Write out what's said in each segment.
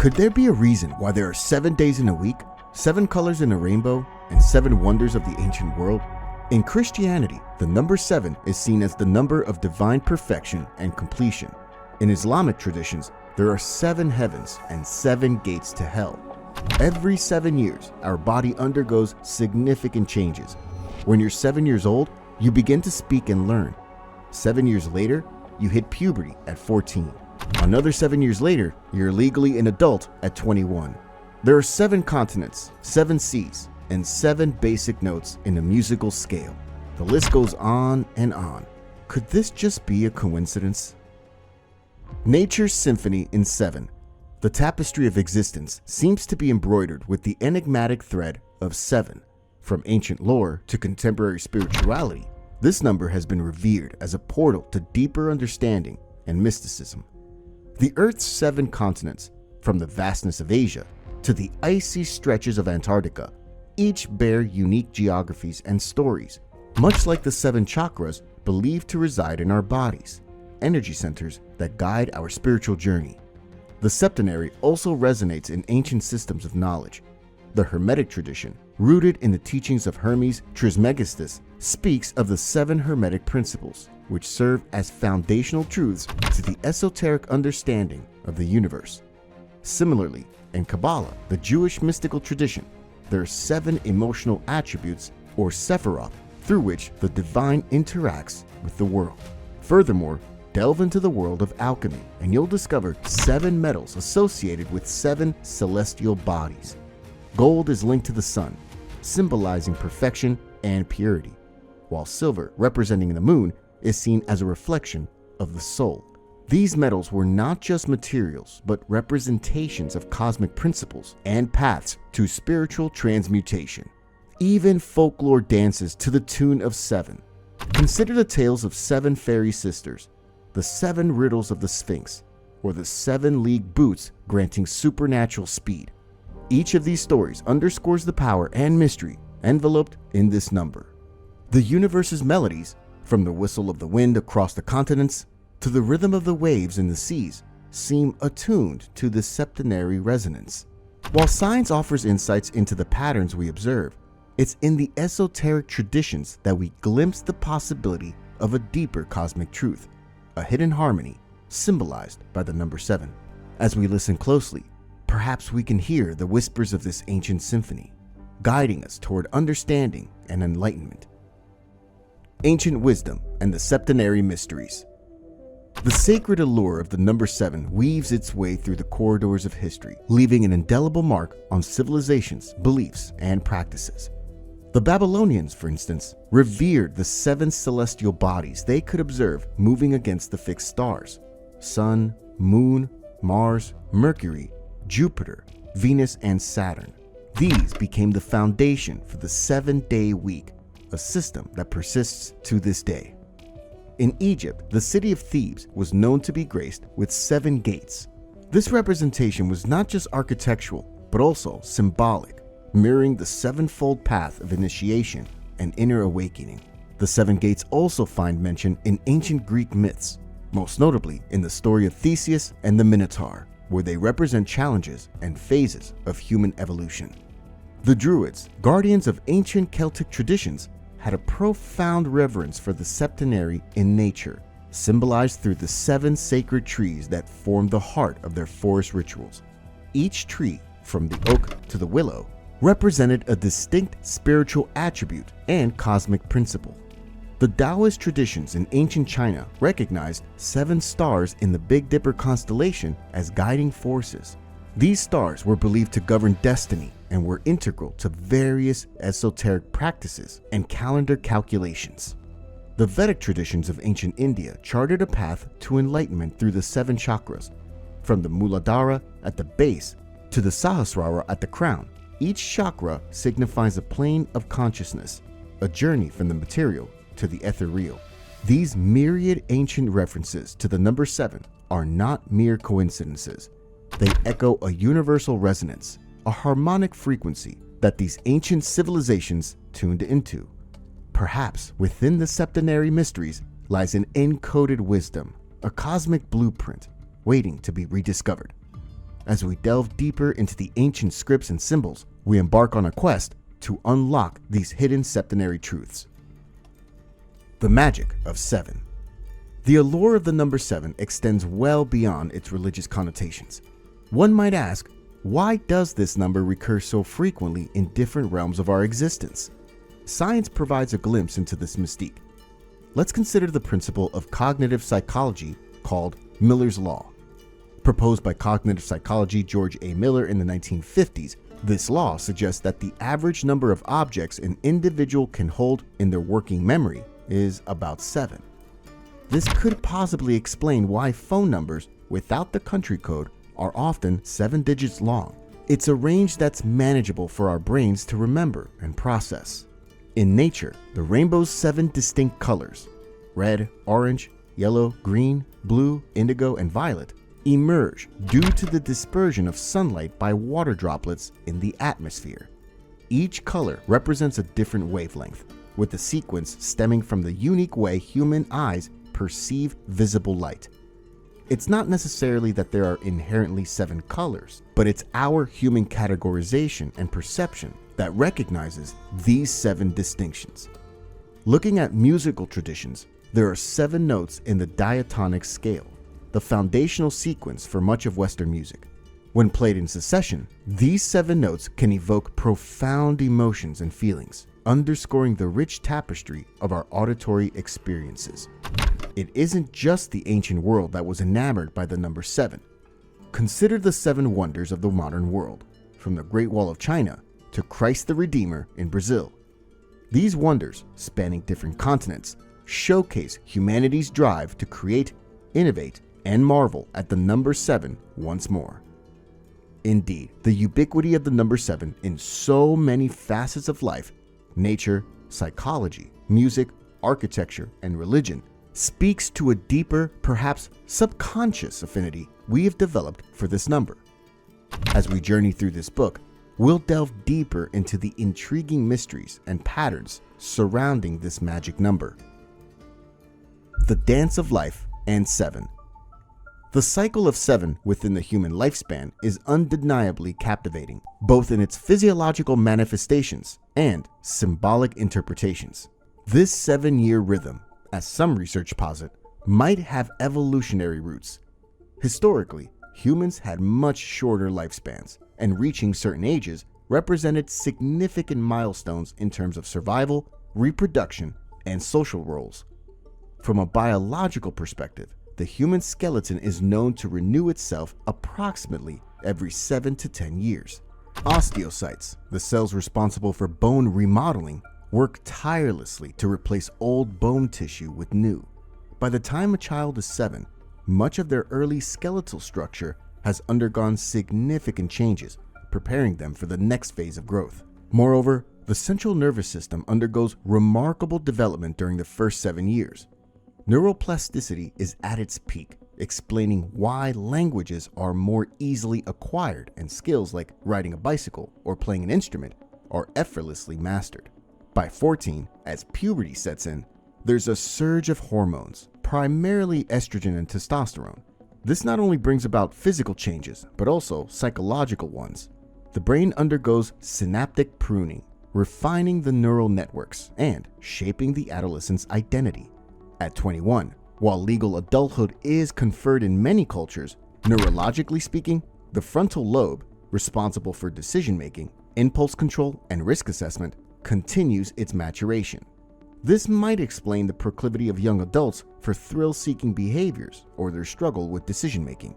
Could there be a reason why there are 7 days in a week, 7 colors in a rainbow, and 7 wonders of the ancient world? In Christianity, the number 7 is seen as the number of divine perfection and completion. In Islamic traditions, there are 7 heavens and 7 gates to hell. Every 7 years, our body undergoes significant changes. When you're 7 years old, you begin to speak and learn. 7 years later, you hit puberty at 14. Another 7 years later, you're legally an adult at 21. There are 7 continents, 7 seas, and 7 basic notes in a musical scale. The list goes on and on. Could this just be a coincidence? Nature's Symphony in 7. The tapestry of existence seems to be embroidered with the enigmatic thread of 7. From ancient lore to contemporary spirituality, this number has been revered as a portal to deeper understanding and mysticism. The Earth's 7 continents, from the vastness of Asia to the icy stretches of Antarctica, each bear unique geographies and stories, much like the 7 chakras believed to reside in our bodies, energy centers that guide our spiritual journey. The septenary also resonates in ancient systems of knowledge. The Hermetic tradition, rooted in the teachings of Hermes Trismegistus, speaks of the 7 Hermetic principles, which serve as foundational truths to the esoteric understanding of the universe. Similarly, in Kabbalah, the Jewish mystical tradition, there are 7 emotional attributes, or sephiroth, through which the divine interacts with the world. Furthermore, delve into the world of alchemy and you'll discover 7 metals associated with 7 celestial bodies. Gold is linked to the sun, symbolizing perfection and purity, while silver, representing the moon, is seen as a reflection of the soul. These metals were not just materials, but representations of cosmic principles and paths to spiritual transmutation. Even folklore dances to the tune of 7. Consider the tales of 7 fairy sisters, the 7 riddles of the Sphinx, or the 7 league boots granting supernatural speed. Each of these stories underscores the power and mystery enveloped in this number. The universe's melodies, from the whistle of the wind across the continents to the rhythm of the waves in the seas, seem attuned to this septenary resonance. While science offers insights into the patterns we observe, it's in the esoteric traditions that we glimpse the possibility of a deeper cosmic truth, a hidden harmony symbolized by the number 7. As we listen closely, perhaps we can hear the whispers of this ancient symphony, guiding us toward understanding and enlightenment. Ancient wisdom and the septenary mysteries. The sacred allure of the number 7 weaves its way through the corridors of history, leaving an indelible mark on civilizations, beliefs, and practices. The Babylonians, for instance, revered the 7 celestial bodies they could observe moving against the fixed stars: Sun, Moon, Mars, Mercury, Jupiter, Venus, and Saturn. These became the foundation for the 7-day week, a system that persists to this day. In Egypt, the city of Thebes was known to be graced with 7 gates. This representation was not just architectural, but also symbolic, mirroring the 7-fold path of initiation and inner awakening. The 7 gates also find mention in ancient Greek myths, most notably in the story of Theseus and the Minotaur, where they represent challenges and phases of human evolution. The Druids, guardians of ancient Celtic traditions, had a profound reverence for the septenary in nature, symbolized through the 7 sacred trees that formed the heart of their forest rituals. Each tree, from the oak to the willow, represented a distinct spiritual attribute and cosmic principle. The Taoist traditions in ancient China recognized 7 stars in the Big Dipper constellation as guiding forces. These stars were believed to govern destiny and were integral to various esoteric practices and calendar calculations. The Vedic traditions of ancient India charted a path to enlightenment through the 7 chakras, from the Muladhara at the base to the Sahasrara at the crown. Each chakra signifies a plane of consciousness, a journey from the material to the ethereal. These myriad ancient references to the number 7 are not mere coincidences. They echo a universal resonance, a harmonic frequency that these ancient civilizations tuned into. Perhaps within the septenary mysteries lies an encoded wisdom, a cosmic blueprint waiting to be rediscovered. As we delve deeper into the ancient scripts and symbols, we embark on a quest to unlock these hidden septenary truths. The magic of 7. The allure of the number 7 extends well beyond its religious connotations. One might ask, why does this number recur so frequently in different realms of our existence? Science provides a glimpse into this mystique. Let's consider the principle of cognitive psychology called Miller's Law. Proposed by cognitive psychology George A. Miller in the 1950s, this law suggests that the average number of objects an individual can hold in their working memory is about 7. This could possibly explain why phone numbers without the country code are often 7 digits long. It's a range that's manageable for our brains to remember and process. In nature, the rainbow's 7 distinct colors, red, orange, yellow, green, blue, indigo, and violet, emerge due to the dispersion of sunlight by water droplets in the atmosphere. Each color represents a different wavelength, with the sequence stemming from the unique way human eyes perceive visible light. It's not necessarily that there are inherently 7 colors, but it's our human categorization and perception that recognizes these 7 distinctions. Looking at musical traditions, there are 7 notes in the diatonic scale, the foundational sequence for much of Western music. When played in succession, these 7 notes can evoke profound emotions and feelings, underscoring the rich tapestry of our auditory experiences. It isn't just the ancient world that was enamored by the number 7. Consider the 7 wonders of the modern world, from the Great Wall of China to Christ the Redeemer in Brazil. These wonders, spanning different continents, showcase humanity's drive to create, innovate, and marvel at the number 7 once more. Indeed, the ubiquity of the number 7 in so many facets of life, nature, psychology, music, architecture, and religion, speaks to a deeper, perhaps subconscious affinity we have developed for this number. As we journey through this book, we'll delve deeper into the intriguing mysteries and patterns surrounding this magic number. The Dance of Life and 7. The cycle of 7 within the human lifespan is undeniably captivating, both in its physiological manifestations and symbolic interpretations. This 7-year rhythm, as some research posit, might have evolutionary roots. Historically, humans had much shorter lifespans, and reaching certain ages represented significant milestones in terms of survival, reproduction, and social roles. From a biological perspective, the human skeleton is known to renew itself approximately every 7 to 10 years. Osteocytes, the cells responsible for bone remodeling, work tirelessly to replace old bone tissue with new. By the time a child is 7, much of their early skeletal structure has undergone significant changes, preparing them for the next phase of growth. Moreover, the central nervous system undergoes remarkable development during the first 7 years. Neuroplasticity is at its peak, explaining why languages are more easily acquired and skills like riding a bicycle or playing an instrument are effortlessly mastered. By 14, as puberty sets in, there's a surge of hormones, primarily estrogen and testosterone. This not only brings about physical changes, but also psychological ones. The brain undergoes synaptic pruning, refining the neural networks and shaping the adolescent's identity. At 21, while legal adulthood is conferred in many cultures, neurologically speaking, the frontal lobe, responsible for decision-making, impulse control, and risk assessment, continues its maturation. This might explain the proclivity of young adults for thrill-seeking behaviors or their struggle with decision-making.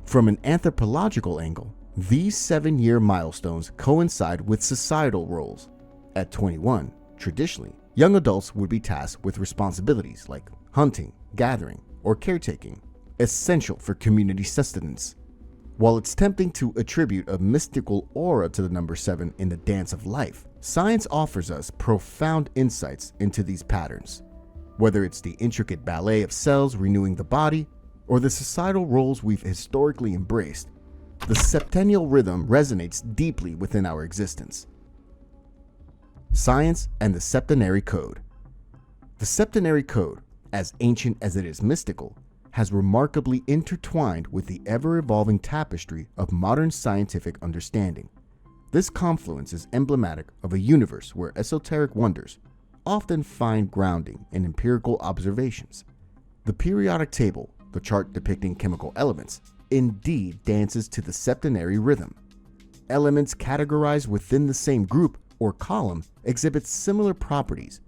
From an anthropological angle, these 7-year milestones coincide with societal roles. At 21, traditionally, young adults would be tasked with responsibilities like hunting, gathering, or caretaking, essential for community sustenance. While it's tempting to attribute a mystical aura to the number 7 in the dance of life, science offers us profound insights into these patterns. Whether it's the intricate ballet of cells renewing the body, or the societal roles we've historically embraced, the septennial rhythm resonates deeply within our existence. Science and the Septenary Code. The Septenary Code, as ancient as it is mystical, has remarkably intertwined with the ever-evolving tapestry of modern scientific understanding. This confluence is emblematic of a universe where esoteric wonders often find grounding in empirical observations. The periodic table, the chart depicting chemical elements, indeed dances to the septenary rhythm. Elements categorized within the same group or column exhibit similar properties.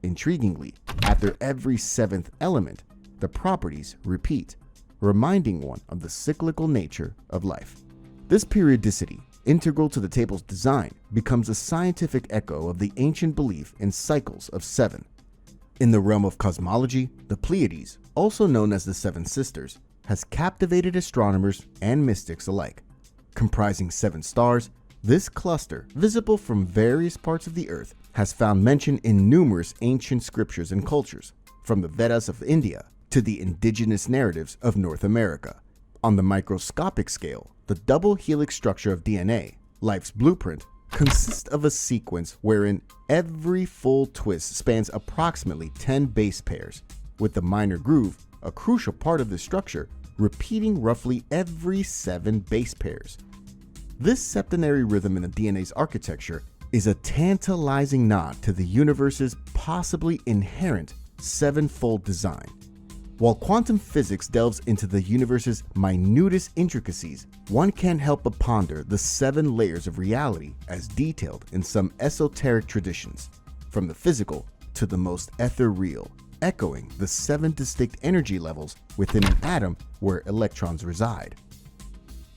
Intriguingly, after every seventh element, the properties repeat, reminding one of the cyclical nature of life. This periodicity, integral to the table's design, becomes a scientific echo of the ancient belief in cycles of seven. In the realm of cosmology, the Pleiades, also known as the Seven Sisters, has captivated astronomers and mystics alike. Comprising 7 stars, this cluster, visible from various parts of the Earth, has found mention in numerous ancient scriptures and cultures, from the Vedas of India to the indigenous narratives of North America. On the microscopic scale, the double helix structure of DNA, life's blueprint, consists of a sequence wherein every full twist spans approximately 10 base pairs, with the minor groove, a crucial part of the structure, repeating roughly every 7 base pairs. This septenary rhythm in the DNA's architecture is a tantalizing nod to the universe's possibly inherent sevenfold design. While quantum physics delves into the universe's minutest intricacies, one can't help but ponder the 7 layers of reality as detailed in some esoteric traditions, from the physical to the most ethereal, echoing the 7 distinct energy levels within an atom where electrons reside.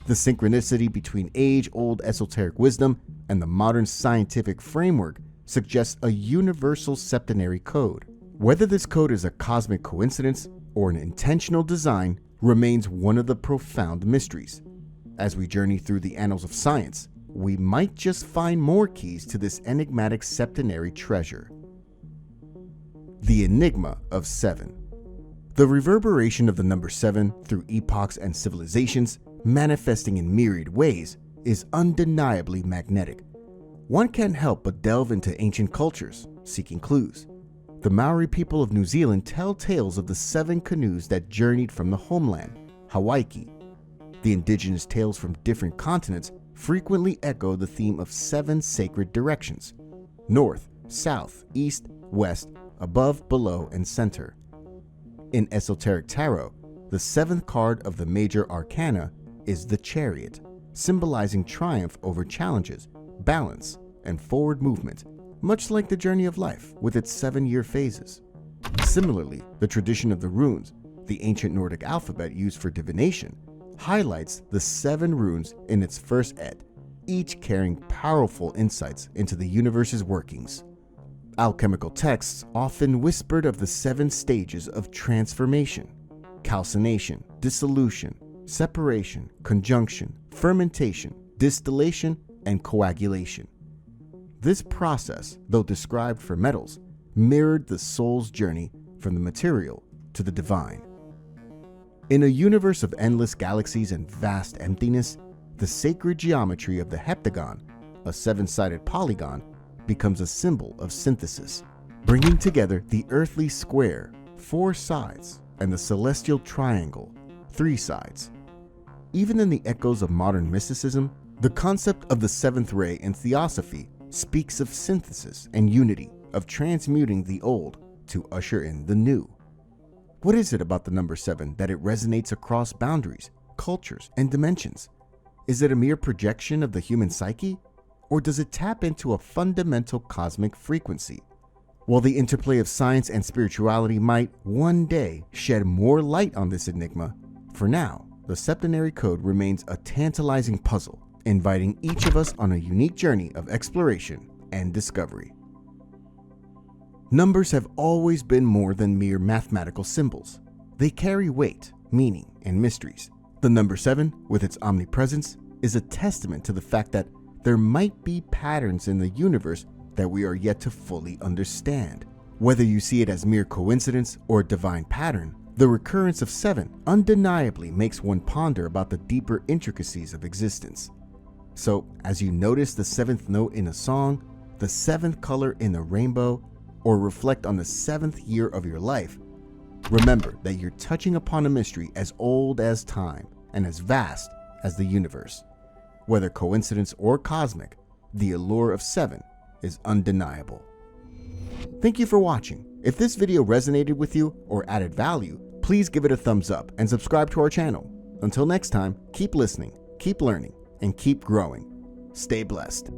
The synchronicity between age-old esoteric wisdom and the modern scientific framework suggests a universal septenary code. Whether this code is a cosmic coincidence or an intentional design remains one of the profound mysteries. As we journey through the annals of science, we might just find more keys to this enigmatic septenary treasure. The Enigma of 7. The reverberation of the number 7 through epochs and civilizations, manifesting in myriad ways, is undeniably magnetic. One can't help but delve into ancient cultures, seeking clues. The Maori people of New Zealand tell tales of the 7 canoes that journeyed from the homeland, Hawaii. The indigenous tales from different continents frequently echo the theme of 7 sacred directions: north, south, east, west, above, below, and center. In esoteric tarot, the 7th card of the major arcana is the Chariot, symbolizing triumph over challenges, balance, and forward movement, much like the journey of life with its 7-year phases. Similarly, the tradition of the runes, the ancient Nordic alphabet used for divination, highlights the 7 runes in its first ed, each carrying powerful insights into the universe's workings. Alchemical texts often whispered of the 7 stages of transformation: calcination, dissolution, separation, conjunction, fermentation, distillation, and coagulation. This process, though described for metals, mirrored the soul's journey from the material to the divine. In a universe of endless galaxies and vast emptiness, the sacred geometry of the heptagon, a 7-sided polygon, becomes a symbol of synthesis, bringing together the earthly square, 4 sides, and the celestial triangle, 3 sides. Even in the echoes of modern mysticism, the concept of the 7th ray in theosophy speaks of synthesis and unity, of transmuting the old to usher in the new. What is it about the number 7 that it resonates across boundaries, cultures, and dimensions? Is it a mere projection of the human psyche? Or does it tap into a fundamental cosmic frequency? While the interplay of science and spirituality might one day shed more light on this enigma, for now, the septenary code remains a tantalizing puzzle, inviting each of us on a unique journey of exploration and discovery. Numbers have always been more than mere mathematical symbols. They carry weight, meaning, and mysteries. The number 7, with its omnipresence, is a testament to the fact that there might be patterns in the universe that we are yet to fully understand. Whether you see it as mere coincidence or a divine pattern, the recurrence of 7 undeniably makes one ponder about the deeper intricacies of existence. So, as you notice the 7th note in a song, the 7th color in the rainbow, or reflect on the 7th year of your life, Remember that you're touching upon a mystery as old as time and as vast as the universe. Whether coincidence or cosmic, the allure of 7 is undeniable. Thank you for watching. If this video resonated with you or added value, please give it a thumbs up and subscribe to our channel. Until next time, keep listening, keep learning, and keep growing. Stay blessed.